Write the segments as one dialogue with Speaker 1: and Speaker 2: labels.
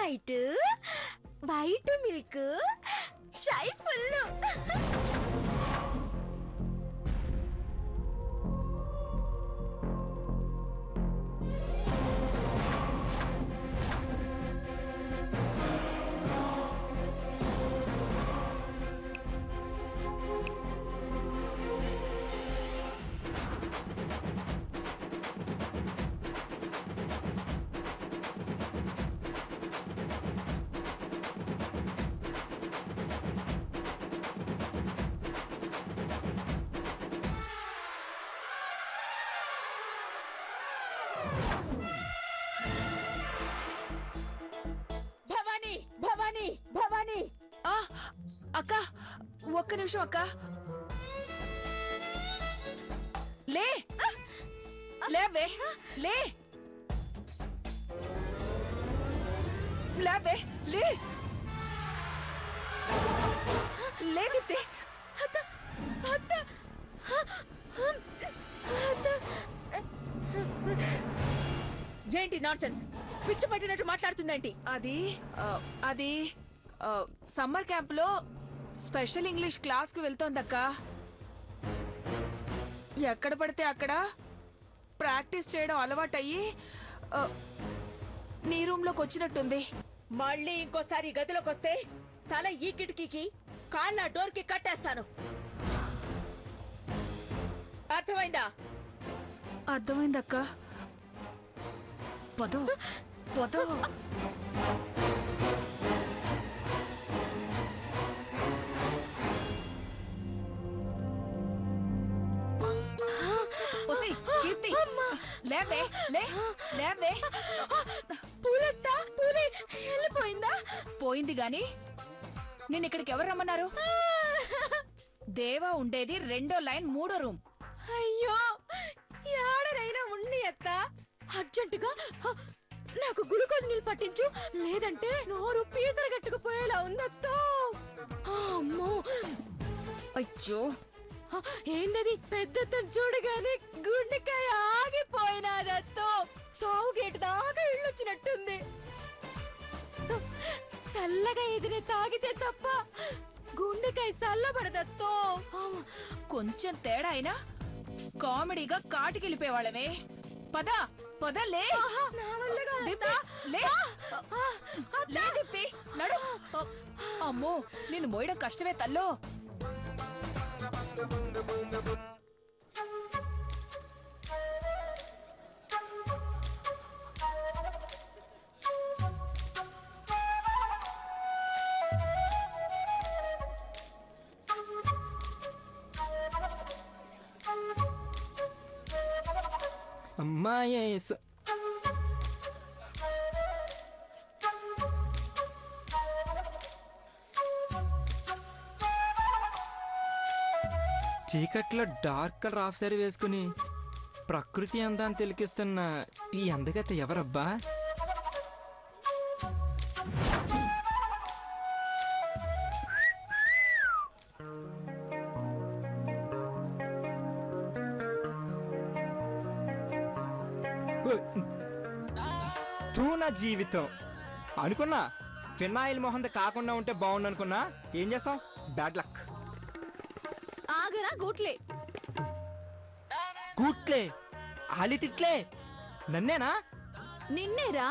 Speaker 1: Night white milk shy full.
Speaker 2: Bhavani
Speaker 3: అక్క ఒక్క నిమిషం అక్క. లేవే లే లేవే లే లే దీప్తి.
Speaker 2: ఏంటి నాన్సెన్స్? పిచ్చి పట్టినట్టు మాట్లాడుతుందేంటి?
Speaker 3: అది సమ్మర్ క్యాంప్ లో స్పెషల్ ఇంగ్లీష్ క్లాస్ కి వెళ్తోందక్క. ఎక్కడ పడితే అక్కడ ప్రాక్టీస్ చేయడం అలవాటయ్యి నీ రూమ్ లోకి వచ్చినట్టుంది.
Speaker 2: మళ్ళీ ఇంకోసారి గదిలోకి వస్తే తల ఈ కిటికీకి కాళ్ళ డోర్ కి కట్టేస్తాను. అర్థమైందా?
Speaker 3: అర్థమైందక్క. పదో పదో. లేవే లే లేవే.
Speaker 1: పూలత్తా పూలే వెళ్ళిపోయిందా?
Speaker 3: పోయింది గాని నిన్నిక్కడికి ఎవరు రమ్మన్నారు? దేవా ఉండేది 2వ లైన్ 3వ రూమ్.
Speaker 1: అయ్యో యాడనైనా ఉండి అత్తా, అర్జెంటుగా నాకు గ్లూకోజ్ నీళ్ళు పట్టించు, లేదంటే నోరు పీసరగట్టుకుపోయేలా ఉందత్తో. అమ్మో
Speaker 3: అయ్యో
Speaker 1: ఏందది? పెద్దతను చూడగానే గుండెకాయ ఆగిపోయినాదత్తో. సావు గేటు దాకా ఇళ్ళొచ్చినట్టుంది. చల్లగా ఎదిరే తాగితే తప్ప గుండెకాయ చల్లబడదత్తో.
Speaker 3: కొంచెం తేడా అయినా కామెడీగా కాటికెళ్ళిపోయేవాళ్ళమే. పద పద లే. నడు. అమ్మో నిన్ను మోయడం కష్టమే తల్లో.
Speaker 4: అమ్మాయే చీకట్లో డార్క్ కలర్ హాఫ్ సారీ వేసుకుని ప్రకృతి అందాన్ని తిలకిస్తున్న ఈ అందగత ఎవరబ్బా? నా జీవితం అనుకున్నా ఫినాయిల్ మొహంద కాకుండా ఉంటే బాగుండు అనుకున్నా. ఏం చేస్తాం, బ్యాడ్ లక్.
Speaker 1: ఆగరా గూట్లే.
Speaker 4: కూట్లే ఆలి తిట్లే నన్నేనా?
Speaker 1: నిన్నేరా.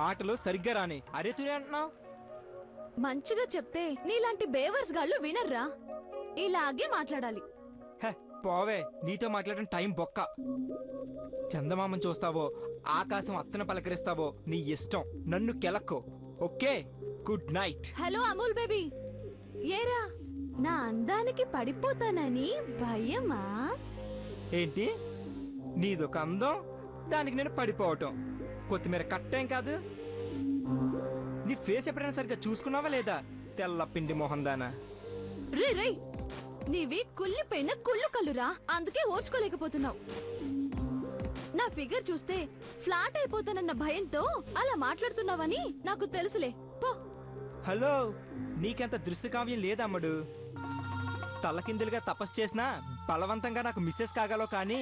Speaker 4: మాటలు సరిగ్గా రాని అరే తురే అంటున్నావు.
Speaker 1: మంచిగా చెప్తే నీలాంటి బేవర్స్ గాళ్ళు వినర్రా. ఇలాగే మాట్లాడాలి.
Speaker 4: పోవే, నీతో మాట్లాడడం టైం బొక్క. చందమామని చూస్తావో ఆకాశం అత్తన పలకరిస్తావో నీ ఇష్టం, నన్ను కెలక్కో. Okay, good night.
Speaker 1: Hello Amul baby. ఏరా నా అందానికి పడిపోతానని భయమా?
Speaker 4: ఏంటి నీదొక అందం, దానికి నేను పడిపోవటం. కొత్తిమీర కట్టేం కాదు. నీ ఫేస్ ఎప్పుడైనా సరిగ్గా చూసుకున్నావా లేదా, తెల్ల పిండి మొహం దానా?
Speaker 1: రే రే, నీవి కుళ్ళిపోయిన కుళ్ళు కళ్ళురా, అందుకే ఓర్చుకోలేకపోతున్నావు. నా ఫిగర్ చూస్తే ఫ్లాట్ అయిపోతానన్న భయంతో అలా మాట్లాడుతున్నావని నాకు తెలుసులే. పో.
Speaker 4: హలో, నీకెంత దృశ్యకావ్యం లేదమ్మడు. తలకిందులుగా తపస్సు చేసినా బలవంతంగా నాకు మిస్సెస్ కాగలవు కానీ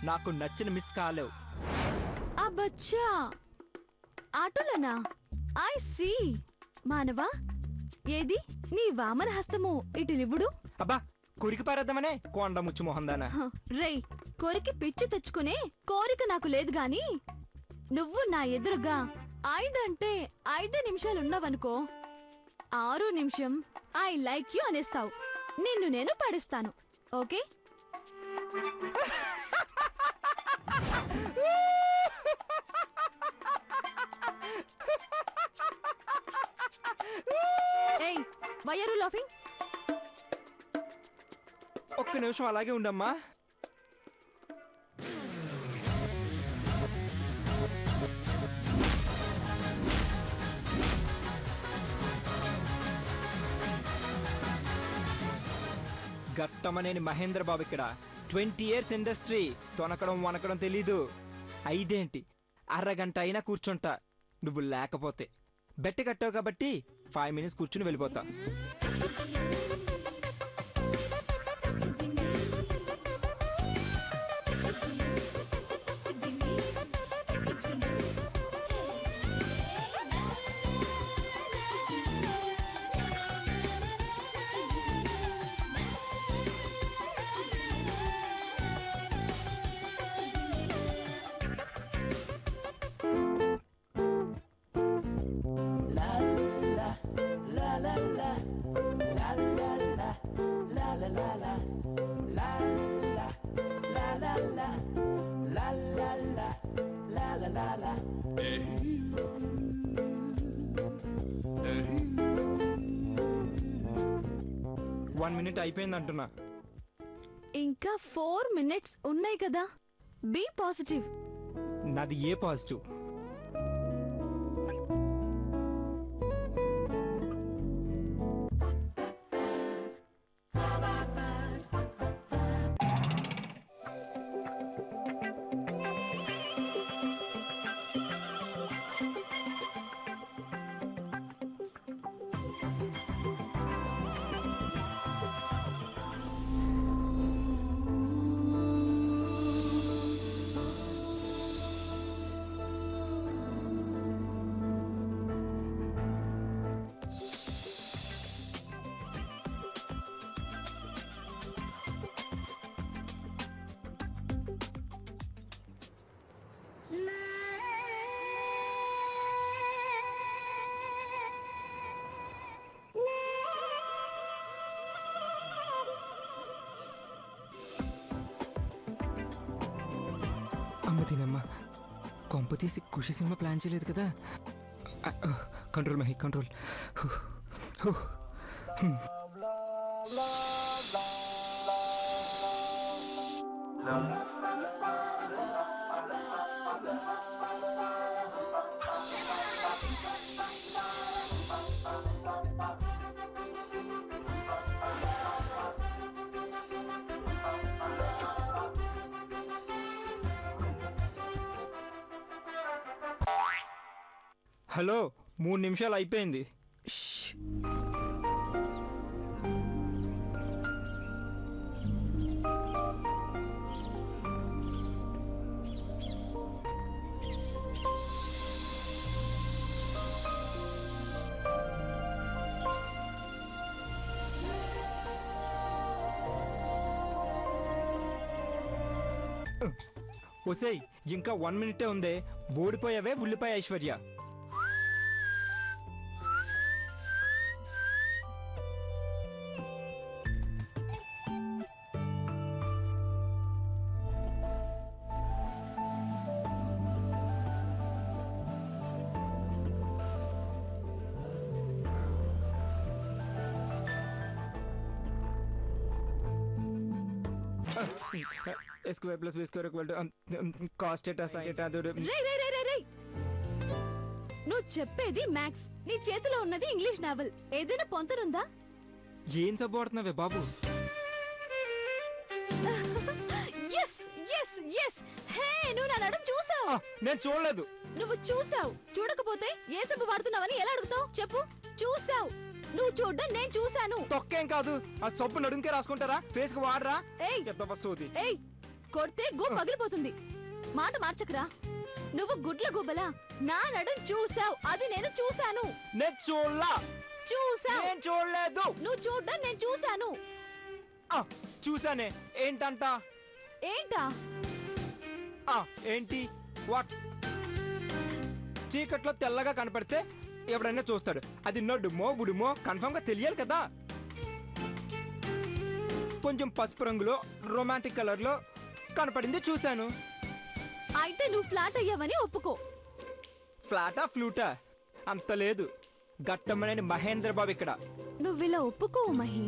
Speaker 4: నాకు నచ్చిన మిస్ కాలేవు.
Speaker 1: అబ్బచ్చా ఆటోలనా? I see. మానవా, ఏది నీ వామన హస్తము ఇటు నివ్వుడు.
Speaker 4: అబ్బా కురికి పారేద్దామనే కొండ ముచ్చు మొహందానా.
Speaker 1: రేయ్, కోరికి పిచ్చి తెచ్చుకునే కోరిక నాకు లేదు గాని నువ్వు నా ఎదురుగా 5 అంటే 5 నిమిషాలున్నావనుకో 6 నిమిషం ఐ లైక్ యూ అనేస్తావు. నిన్ను నేను పడేస్తాను. ఓకే? ఏయ్, వై ఆర్ యు లాఫింగ్?
Speaker 4: ఒక్క నిమిషం అలాగే ఉండమ్మా. గట్టమనేని మహేంద్ర బాబు ఇక్కడ 20 years ఇండస్ట్రీ. తొనకడం వనకడం తెలీదు. 5 ఏంటి అరగంట అయినా కూర్చుంటా నువ్వు లేకపోతే. బెట్ట కట్టావు కాబట్టి 5 minutes కూర్చుని వెళ్ళిపోతా. One minute అయిపోయింది అంటున్నా.
Speaker 1: ఇంకా 4 minutes ఉన్నాయి కదా. B positive.
Speaker 4: నాది ఏ పాజిటివ్? అమ్మ తినమ్మా, కొంప తీసి ఖుషి సినిమా ప్లాన్ చేయలేదు కదా. Control Mahi, control. హలో, 3 నిమిషాలు అయిపోయింది. ఒసేయ్, ఇంకా 1 minute ఉందే. ఓడిపోయావే ఉల్లిపాయ Aishwarya. Square plus b square equal to cos theta sine theta.
Speaker 1: రేయ్, నువ్వు చెప్పేది మ్యాథ్స్, నీ చేతిలో ఉన్నది ఇంగ్లీష్ నావెల్. ఏదైనా పొంతనుందా?
Speaker 4: ఏం సబ్బోడుతున్నావే బాబు?
Speaker 1: హే, నువ్వు నా నడుం చూసావు?
Speaker 4: నేను చూడలేదు.
Speaker 1: నువ్వు చూసావు. చూడకపోతే ఏ సబ్బు వాడుతున్నావని ఎలా అడుగుతావు? చెప్పు. చూసావు. నువ్వు చూడ్డం నేను చూశాను.
Speaker 4: తొక్కేం కాదు, ఆ సబ్బు నడుంకే రాసుకుంటారా, ఫేస్ కు వాడరా.
Speaker 1: ఏయ్
Speaker 4: సోది.
Speaker 1: ఏయ్, కొడితే గు పగిలిపోతుంది. మాట మార్చకరా. నువ్వు గుడ్ల గుబ్బలా నా నడుం చూసావు, అది నేను చూశాను.
Speaker 4: నేను చూడలా.
Speaker 1: చూసావు.
Speaker 4: నేను చూడలేదు.
Speaker 1: నువ్వు చూడ్డం నేను చూశాను.
Speaker 4: చూసానే. ఏంటంట?
Speaker 1: ఏంటా?
Speaker 4: ఏంటి? వాట్? చీకట్లో తెల్లగా కనపడితే ఎవడైనా చూస్తాడు. అది నడుమో గుడుమో కన్ఫర్మ్ గా తెలియాలి కదా. కొంచెం పసుపు రంగులో రొమాంటిక్ కలర్ లో కనపడింది, చూశాను.
Speaker 1: అయితే నువ్వు ఫ్లాట్ అయ్యావని ఒప్పుకో.
Speaker 4: ఫ్లాటా ఫ్లూటా అంత లేదు. గట్టమ్మనేని మహేంద్ర బాబు ఇక్కడ.
Speaker 1: నువ్విలా ఒప్పుకో మహి.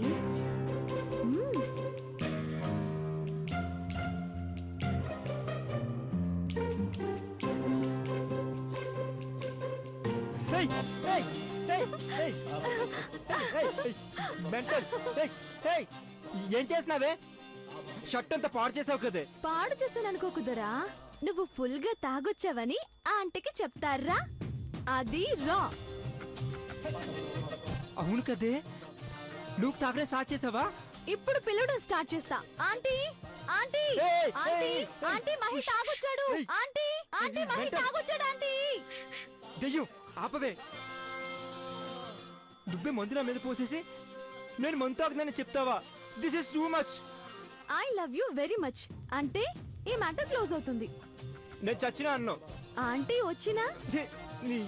Speaker 4: ఏం చేసినావే? షర్ట్ అంతా పాడు చేసావు కదే.
Speaker 1: పాడు చేశాను అనుకోకుదరా. నువ్వు ఫుల్ గా తాగొచ్చావని ఆ ఆంటీకి చెప్తారా? అది రా.
Speaker 4: అవును కదే, నువ్వు తాగడం స్టార్ట్ చేసావా?
Speaker 1: ఇప్పుడు పిల్లడం స్టార్ట్ చేస్తా. ఆంటీ ఆంటీ
Speaker 4: ఏయ్,
Speaker 1: ఆంటీ
Speaker 4: ఏయ్,
Speaker 1: ఆంటీ మహి తాగొచ్చాడు.
Speaker 4: ఏయ్.
Speaker 1: Aunty aunty Mahi
Speaker 4: mental.
Speaker 1: తాగొచ్చాడు. ఆంటీ
Speaker 4: దెయ్యం ఆపవే. నువ్వే మందు నా మీద పోసేసి నేను మందు తాగుతానని చెప్తావా? This is too much.
Speaker 1: I love you very much అంటే ఈ మ్యాటర్ క్లోజ్ అవుతుంది.
Speaker 4: నేను చచ్చినా అన్నో.
Speaker 1: ఆంటీ వచ్చినా
Speaker 4: నీ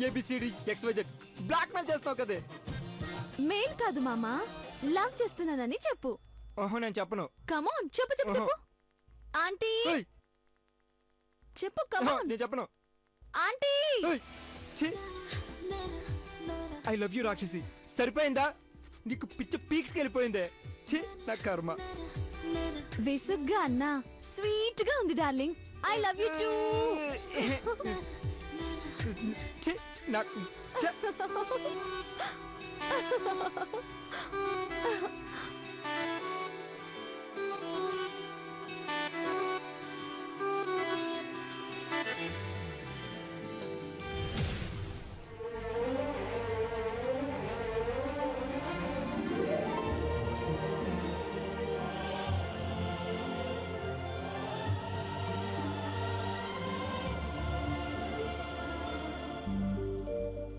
Speaker 4: ఏబిసిడి XYZ బ్లాక్ మెయిల్ చేస్తావు కదే.
Speaker 1: మెయిల్ కాదు మామా, లవ్ చేస్తున్నానని చెప్పు.
Speaker 4: ఓహో, నేను చెప్పను.
Speaker 1: కమాన్ చెప్పు చెప్పు చెప్పు. ఆంటీ
Speaker 4: ఏయ్,
Speaker 1: చెప్పు
Speaker 4: ఓహో,
Speaker 1: కమాన్.
Speaker 4: నేను చెప్పను.
Speaker 1: ఆంటీ
Speaker 4: ఐ లవ్ యూ రాక్షసి. సరిపోయిందా? నీకు పిచ్చ పీక్స్కి వెళ్ళిపోయిందే. ఛీ, నా కర్మ.
Speaker 1: విసుగ్గా అన్నా స్వీట్ గా ఉంది darling. I love you two.
Speaker 4: ఛీ, నాకు ఛీ.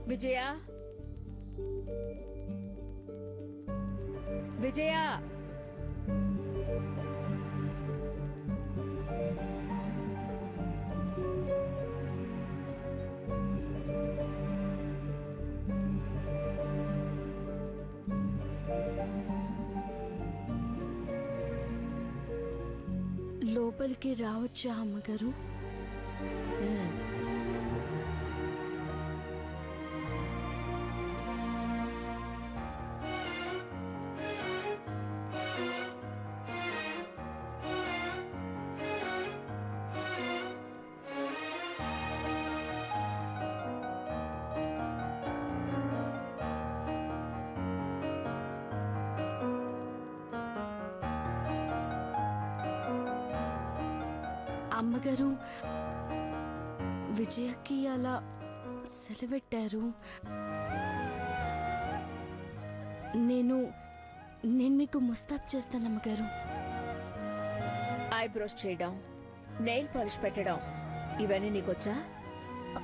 Speaker 2: విజయ, విజయ,
Speaker 1: లోపలికి రావచ్చా అమ్మగారు? అమ్మగారు, విజయకి అలా సెలవెట్టారు. నేను మీకు ముస్తాబ్ చేస్తాను అమ్మగారు.
Speaker 2: ఐబ్రోస్ చేయడం, నెయిల్ పాలిష్ పెట్టడం, ఇవన్నీ నీకొచ్చా?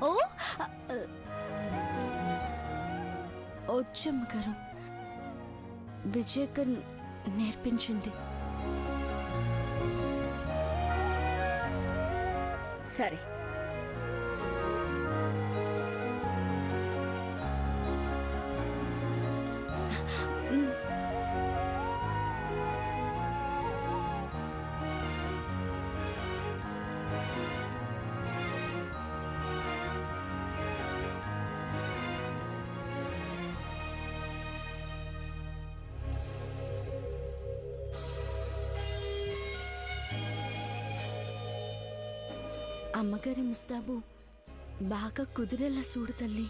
Speaker 1: ఓ వచ్చమ్మగారు, విజయక నేర్పించింది.
Speaker 2: సరే.
Speaker 1: అమ్మగారి ముస్తాబు బాగా కుదిరేలా చూడు తల్లి.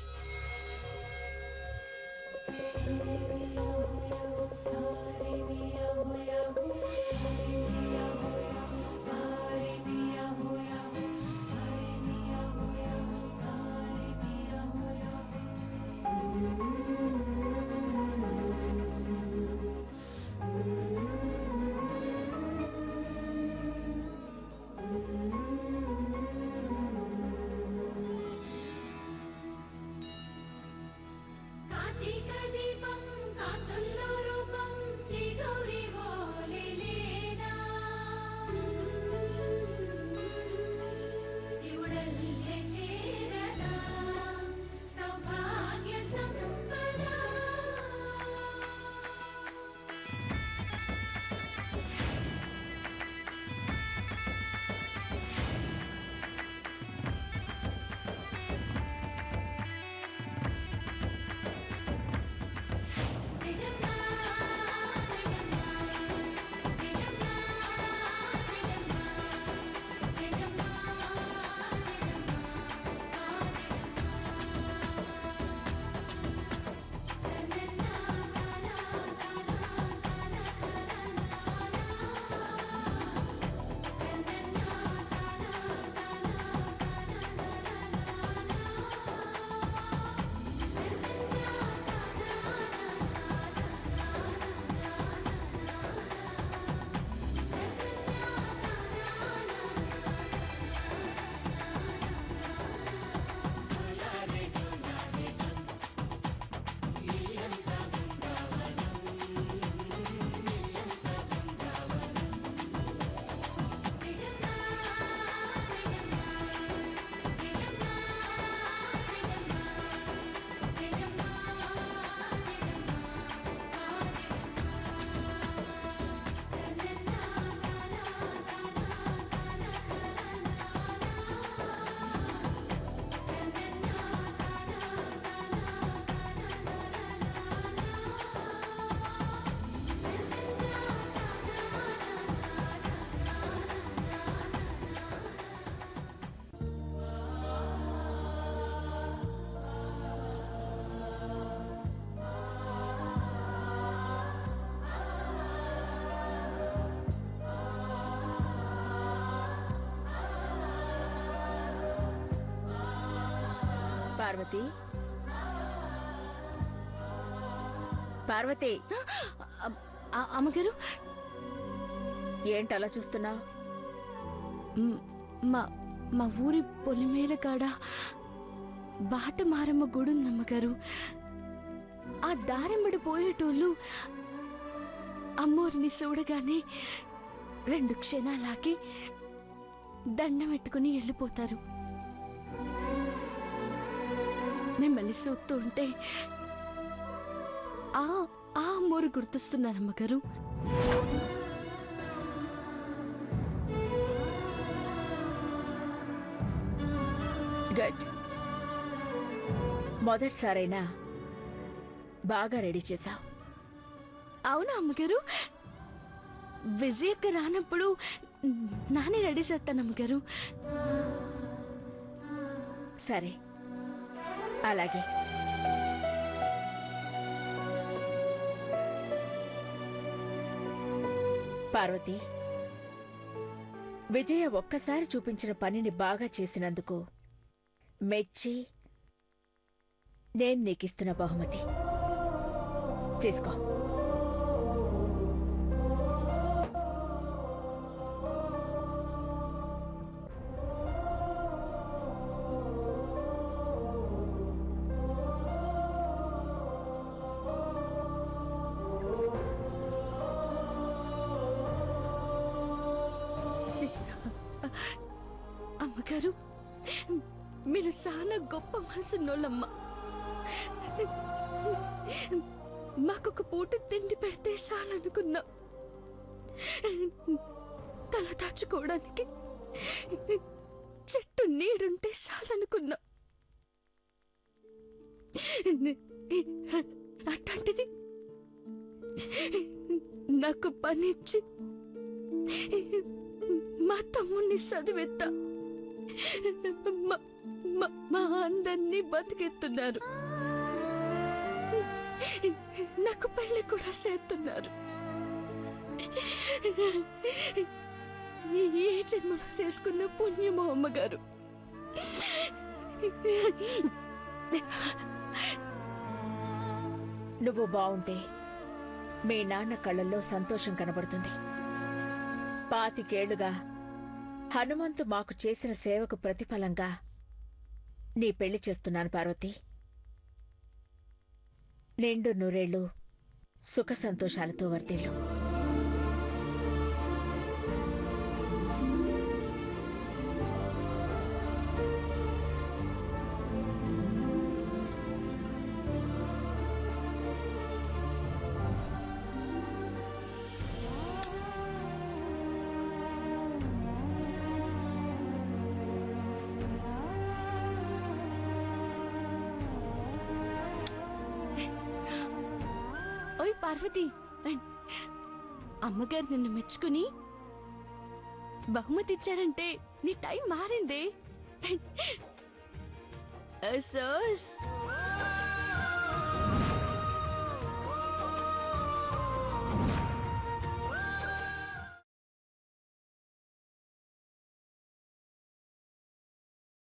Speaker 2: పార్వతి, పార్వతి,
Speaker 1: అమ్మగారు,
Speaker 2: ఏంటలా చూస్తున్నా?
Speaker 1: మా మా ఊరి పొలిమేర కాడ బాట మారమ్మ గుడి ఉందమ్మగారు. ఆ దారెంబడి పోయేటోళ్ళు అమ్మోరిని చూడగానే 2 క్షణాలాగి దండం పెట్టుకుని వెళ్ళిపోతారు. మిమ్మల్ని చూస్తూ ఉంటే ఆ అమ్మోరు గుర్తొస్తున్నారమ్మగారు.
Speaker 2: గుడ్. మొదటిసారైనా బాగా రెడీ చేశావు.
Speaker 1: అవునా అమ్మగారు? విజయక్క రానప్పుడు నానే రెడీ చేస్తాను అమ్మగారు.
Speaker 2: సరే, అలాగే. పార్వతి, విజయ ఒక్కసారి చూపించిన పనిని బాగా చేసినందుకు మెచ్చి నేను నీకిస్తున్న బహుమతి తీసుకో.
Speaker 1: అమ్మగారు, మీరు చాలా గొప్ప మనసున్నోళ్ళమ్మ. మాకొక పూట తిండి పెడితే చాలనుకున్నా. తల దాచుకోవడానికి చెట్టు నీడుంటే చాలనుకున్నా. అట్లాంటిది నాకు పనిచ్చి మా తమ్ముణ్ణి చదివేత్తా మా అందరినీ బతికెత్తున్నారు. నాకు పెళ్లి కూడా చేస్తున్నారు. ఏ జన్మలో చేసుకున్న పుణ్యమో అమ్మగారు.
Speaker 2: నువ్వు బావుంటే మీ నాన్న కళ్ళల్లో సంతోషం కనబడుతుంది. 25 ఏళ్లుగా హనుమంతు మాకు చేసిన సేవకు ప్రతిఫలంగా నీ పెళ్లి చేస్తున్నాను పార్వతి. నిండు నూరేళ్లు సుఖ సంతోషాలతో వర్ధిల్లు.
Speaker 1: ఓయ్ పార్వతి, అమ్మగారు నిన్ను మెచ్చుకుని బహుమతి ఇచ్చారంటే నీ టైం మారిందే. అసోస్